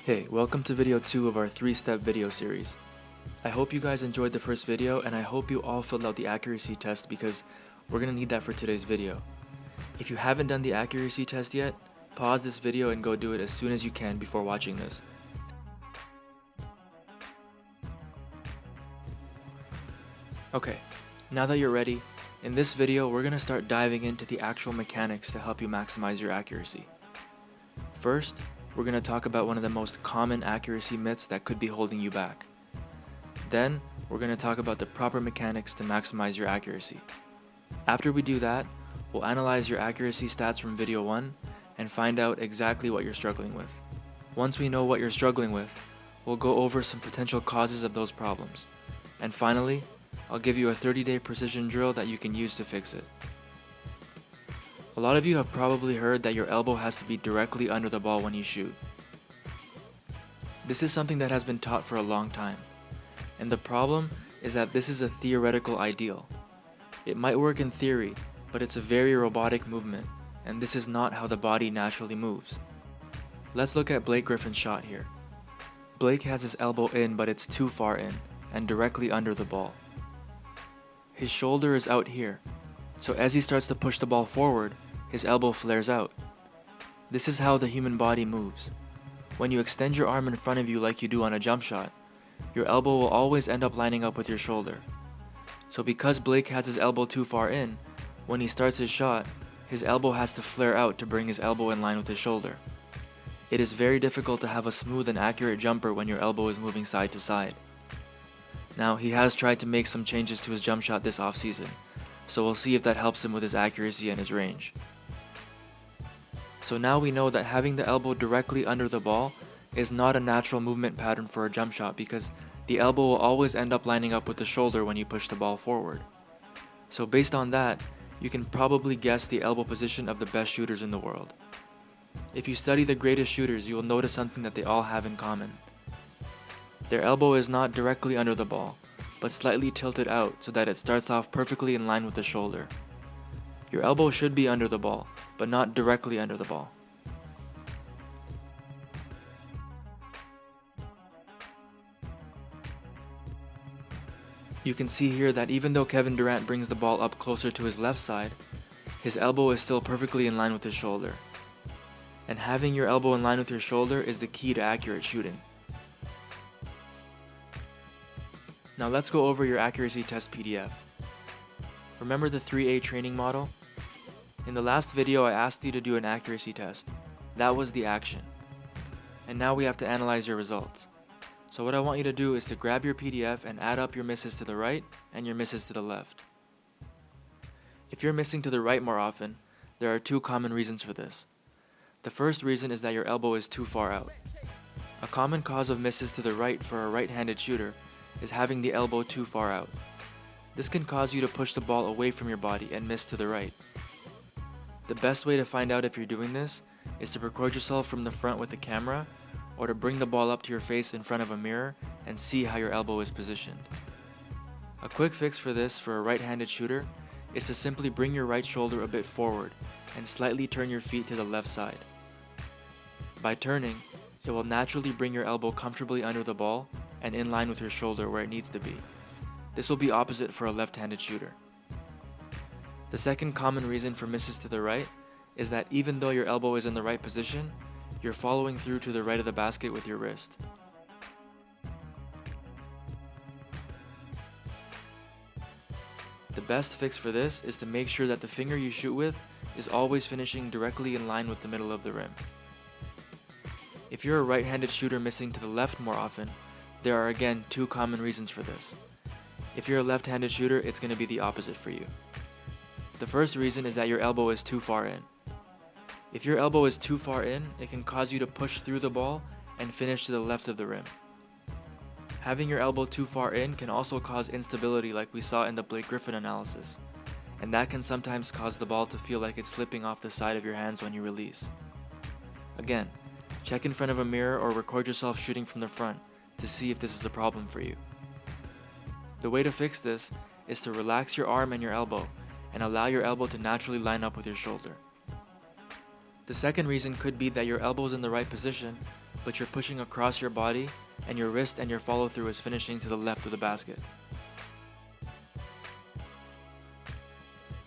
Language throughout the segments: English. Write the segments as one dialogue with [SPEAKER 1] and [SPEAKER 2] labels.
[SPEAKER 1] Hey, welcome to video 2 of our 3-step video series. I hope you guys enjoyed the first video and I hope you all filled out the accuracy test because we're going to need that for today's video. If you haven't done the accuracy test yet, pause this video and go do it as soon as you can before watching this. Okay, now that you're ready, in this video we're going to start diving into the actual mechanics to help you maximize your accuracy. First, we're going to talk about one of the most common accuracy myths that could be holding you back. Then, we're going to talk about the proper mechanics to maximize your accuracy. After we do that, we'll analyze your accuracy stats from video 1 and find out exactly what you're struggling with. Once we know what you're struggling with, we'll go over some potential causes of those problems. And finally, I'll give you a 30-day precision drill that you can use to fix it. A lot of you have probably heard that your elbow has to be directly under the ball when you shoot. This is something that has been taught for a long time, and the problem is that this is a theoretical ideal. It might work in theory, but it's a very robotic movement, and this is not how the body naturally moves. Let's look at Blake Griffin's shot here. Blake has his elbow in, but it's too far in, and directly under the ball. His shoulder is out here, so as he starts to push the ball forward, his elbow flares out. This is how the human body moves. When you extend your arm in front of you like you do on a jump shot, your elbow will always end up lining up with your shoulder. So because Blake has his elbow too far in, when he starts his shot, his elbow has to flare out to bring his elbow in line with his shoulder. It is very difficult to have a smooth and accurate jumper when your elbow is moving side to side. Now, he has tried to make some changes to his jump shot this offseason, so we'll see if that helps him with his accuracy and his range. So now we know that having the elbow directly under the ball is not a natural movement pattern for a jump shot because the elbow will always end up lining up with the shoulder when you push the ball forward. So based on that, you can probably guess the elbow position of the best shooters in the world. If you study the greatest shooters, you will notice something that they all have in common. Their elbow is not directly under the ball, but slightly tilted out so that it starts off perfectly in line with the shoulder. Your elbow should be under the ball, but not directly under the ball. You can see here that even though Kevin Durant brings the ball up closer to his left side, his elbow is still perfectly in line with his shoulder. And having your elbow in line with your shoulder is the key to accurate shooting. Now let's go over your accuracy test PDF. Remember the 3A training model? In the last video I asked you to do an accuracy test. That was the action. And now we have to analyze your results. So what I want you to do is to grab your PDF and add up your misses to the right and your misses to the left. If you're missing to the right more often, there are two common reasons for this. The first reason is that your elbow is too far out. A common cause of misses to the right for a right-handed shooter is having the elbow too far out. This can cause you to push the ball away from your body and miss to the right. The best way to find out if you're doing this is to record yourself from the front with the camera or to bring the ball up to your face in front of a mirror and see how your elbow is positioned. A quick fix for this for a right-handed shooter is to simply bring your right shoulder a bit forward and slightly turn your feet to the left side. By turning, it will naturally bring your elbow comfortably under the ball and in line with your shoulder where it needs to be. This will be opposite for a left-handed shooter. The second common reason for misses to the right is that even though your elbow is in the right position, you're following through to the right of the basket with your wrist. The best fix for this is to make sure that the finger you shoot with is always finishing directly in line with the middle of the rim. If you're a right-handed shooter missing to the left more often, there are again two common reasons for this. If you're a left-handed shooter, it's going to be the opposite for you. The first reason is that your elbow is too far in. If your elbow is too far in, it can cause you to push through the ball and finish to the left of the rim. Having your elbow too far in can also cause instability like we saw in the Blake Griffin analysis, and that can sometimes cause the ball to feel like it's slipping off the side of your hands when you release. Again, check in front of a mirror or record yourself shooting from the front to see if this is a problem for you. The way to fix this is to relax your arm and your elbow and allow your elbow to naturally line up with your shoulder. The second reason could be that your elbow is in the right position, but you're pushing across your body and your wrist and your follow through is finishing to the left of the basket.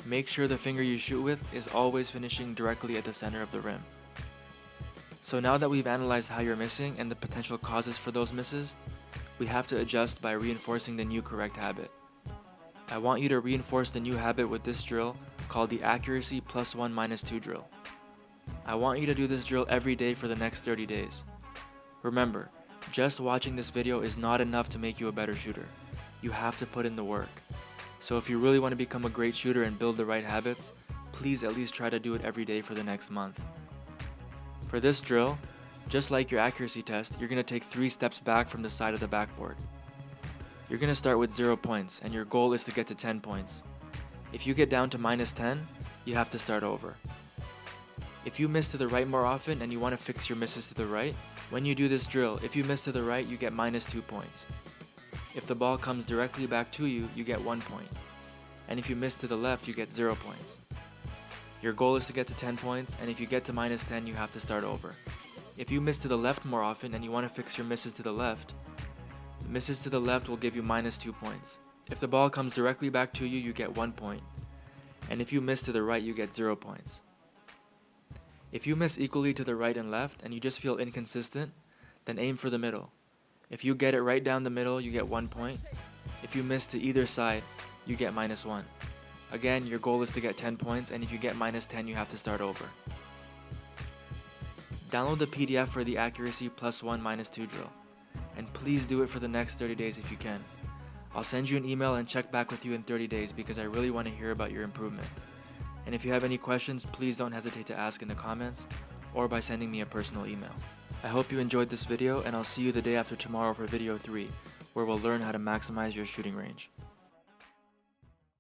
[SPEAKER 1] Make sure the finger you shoot with is always finishing directly at the center of the rim. So now that we've analyzed how you're missing and the potential causes for those misses, we have to adjust by reinforcing the new correct habit. I want you to reinforce the new habit with this drill called the accuracy +1 -2 drill. I want you to do this drill every day for the next 30 days. Remember, just watching this video is not enough to make you a better shooter. You have to put in the work. So if you really want to become a great shooter and build the right habits, please at least try to do it every day for the next month. For this drill, just like your accuracy test, you're going to take 3 steps back from the side of the backboard. You're going to start with 0 points, and your goal is to get to 10 points. If you get down to -10, you have to start over. If you miss to the right more often and you want to fix your misses to the right, when you do this drill, if you miss to the right, you get -2 points. If the ball comes directly back to you, you get 1 point. And if you miss to the left, you get 0 points. Your goal is to get to 10 points, and if you get to -10, you have to start over. If you miss to the left more often and you want to fix your misses to the left, misses to the left will give you -2 points. If the ball comes directly back to you, you get 1 point. And if you miss to the right, you get 0 points. If you miss equally to the right and left and you just feel inconsistent, then aim for the middle. If you get it right down the middle, you get 1 point. If you miss to either side, you get -1. Again, your goal is to get 10 points, and if you get -10, you have to start over. Download the PDF for the accuracy +1 -2 drill, and please do it for the next 30 days if you can. I'll send you an email and check back with you in 30 days because I really want to hear about your improvement. And if you have any questions, please don't hesitate to ask in the comments or by sending me a personal email. I hope you enjoyed this video, and I'll see you the day after tomorrow for video 3, where we'll learn how to maximize your shooting range.